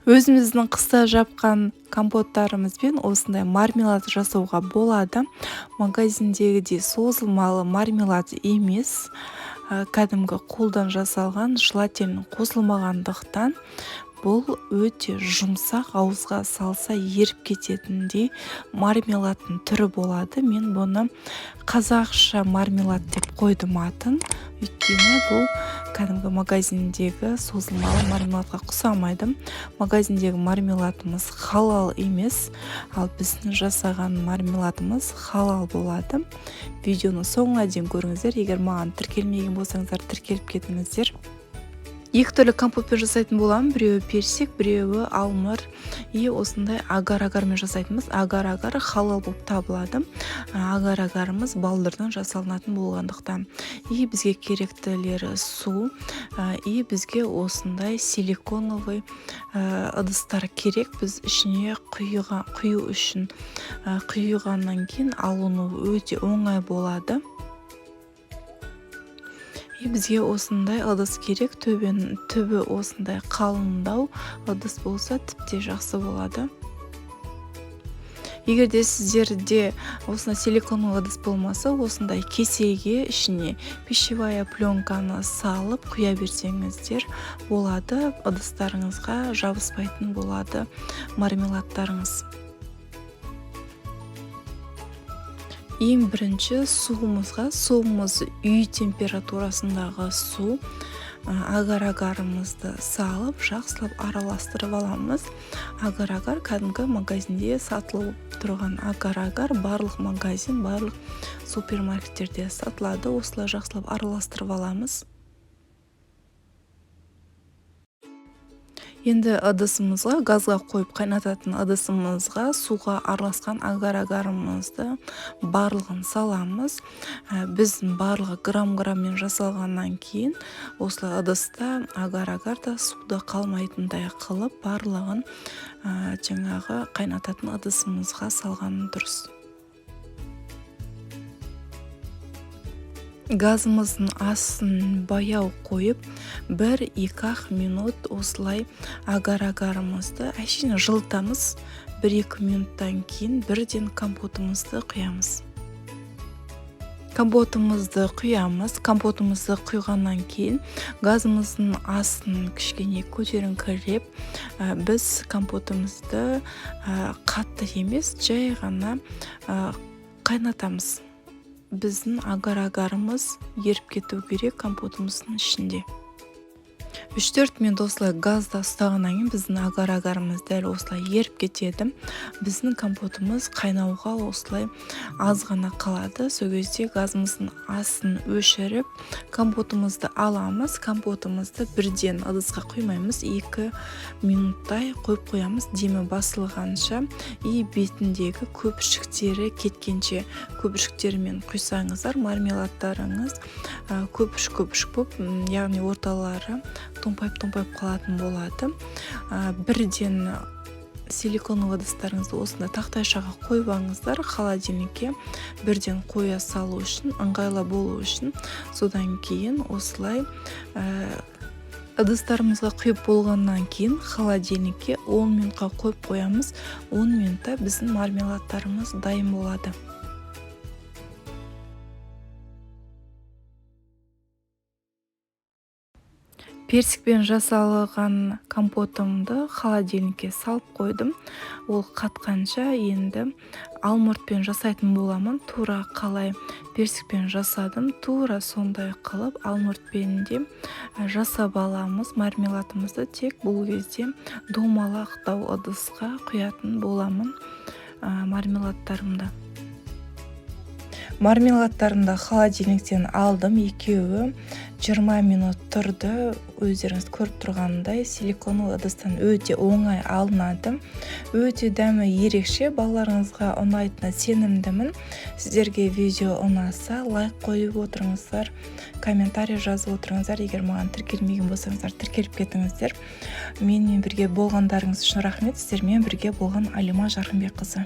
Өзіміздің қыста жапқан компоттарымызбен осындай мармелад жасауға болады. Магазиндегідей созылмалы мармелад емес, кәдімгі қолдан жасалған желатин қосылмағандықтан бұл өте жұмсақ, ауызға салса еріп кететіндей мармеладтың түрі болады. Мен бұны қазақша мармелад деп қойдым атын. Өйткені бұл кәдімгі магазиндегі созылмалы мармеладқа ұқсамайды. Магазиндегі мармеладымыз халал емес, ал біздің жасаған мармеладымыз халал болады. Видеоны соңына дейін көріңіздер. Егер маған тіркелмеген болсаңыздар, тіркеліп кетіңіздер. Екі түрлі компотпен жасайтын боламын. Біреуі персик, біреуі алмыр. Осындай агар-агармен жасайтынбыз. Агар-агар халал болып табылады. Агар-агарымыз балдырдан жасалынатын болғандықтан. Бізге керектілері су. Бізге осындай силиконовый ыдыстар керек. Біз ішіне құю үшін құйғаннан кейін алыну өте оңай болады. Бізге осындай ыдыс керек. Түбі осындай қалыңдау ыдыс болса тіпте жақсы болады. Егер де сіздерде осындай силиконовый ыдыс болмаса, осындай кесеге ішіне пищевая пленканы салып құя берсеңіздер болады. Ыдыстарыңызға жабыспайтын болады мармеладтарыңыз. Ең бірінші суымыз үй температурасындағы су. Агар-агарымызды салып, жақсылап араластырып аламыз. Агар-агар кәдімгі магазинде сатылып тұрған агар-агар барлық магазин, барлық супермаркеттерде сатылады. Осылай жақсылап араластырып аламыз. Енді ыдысымызға, газға қойып қайнататын ыдысымызға суға араласқан агар-агарымызды барлығын саламыз. Біздің барлығы грамм-граммен жасалғаннан кейін осылай ыдыста агар-агарда суда қалмайтындай қылып барлығын жаңағы қайнататын ыдысымызға салған дұрыс. Газымыздың астын баяу қойып, 1-2 минут осылай агар-агарымызды әшейін жылытамыз. 1-2 минуттан кейін бірден компотымызды құямыз. Компотымызды құйғаннан кейін газымыздың астын кішкене көтеріңкіреп, біз компотымызды қатты емес, жай ғана қайнатамыз. Біздің агар-агарымыз еріп кету керек компотымыздың ішінде. 3-4 минут осылай газда ұстағаннан кейін біздің агар-агарымыз дәл осылай еріп кетеді. Біздің компотымыз қайнауға осылай аз ғана қалады. Сол кезде газымыздың астын өшіріп, компотымызды аламыз. Компотымызды бірден ыдысқа құймаймыз. 2 минуттай қойып қоямыз. Демі басылғанша, бетіндегі көпіршіктері кеткенше көпіршіктермен құйсаңыздар, мармеладтарыңыз көпіршік болып, яғни орталары томпайып қалатын болады. Бірден силиконовый ыдыстарыңызды осында тақтайшаға қойбаңыздар, холодильникке бірден қоя салу үшін, ыңғайлы болу үшін. Содан кейін осылай ыдыстарымызға құйып болғаннан кейін холодильникке 10 минутқа қойып қоямыз. 10 минутта біздің мармеладтарымыз дайын болады. Персикпен жасалған компотымды холодильникке салып қойдым. Ол қатқанша енді алмұртпен жасайтын боламын. Тура қалай персикпен жасадым, тура сондай қылып алмұртпен де жасап аламыз мармеладымызды. Тек бұл кезде домалақтау ыдысқа құятын боламын мармеладтарымды. Мармеладтарымды холодильниктен алдым, екеуі 20 минут тұрды. Өздеріңіз көріп тұрғандай силиконовый ыдыстан өте оңай алынады. Өте дәмі ерекше, балаларыңызға ұнайтынына сенімдімін. Сіздерге видео ұнаса, лайк қойып отырыңыздар, комментарий жазып отырыңыздар. Егер маған тіркелмеген болсаңыздар, тіркеліп кетіңіздер. Менімен бірге болғандарыңыз үшін рахмет. Сіздермен бірге болған Алима Жарқынбекқызы.